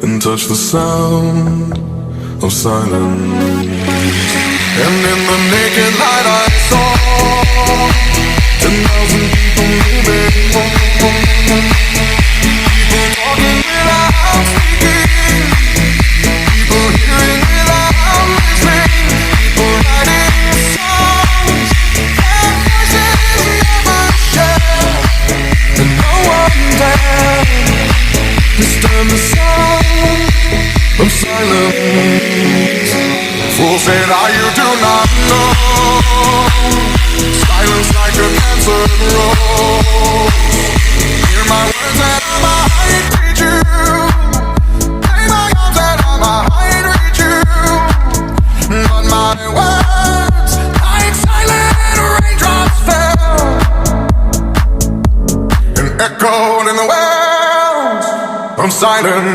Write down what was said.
and touch the sound of silence. And in the naked light I saw 10,000 people moving, people talking without speaking, people hearing without listening, people writing songs their voices never share, and no one dared disturb the sound of silence. Fool said, you do not know. Silence like a cancer grows. Hear my words that I might teach you. Play my arms that I might reach you. But my words, like silent raindrops fell and echoed in the wells of silence.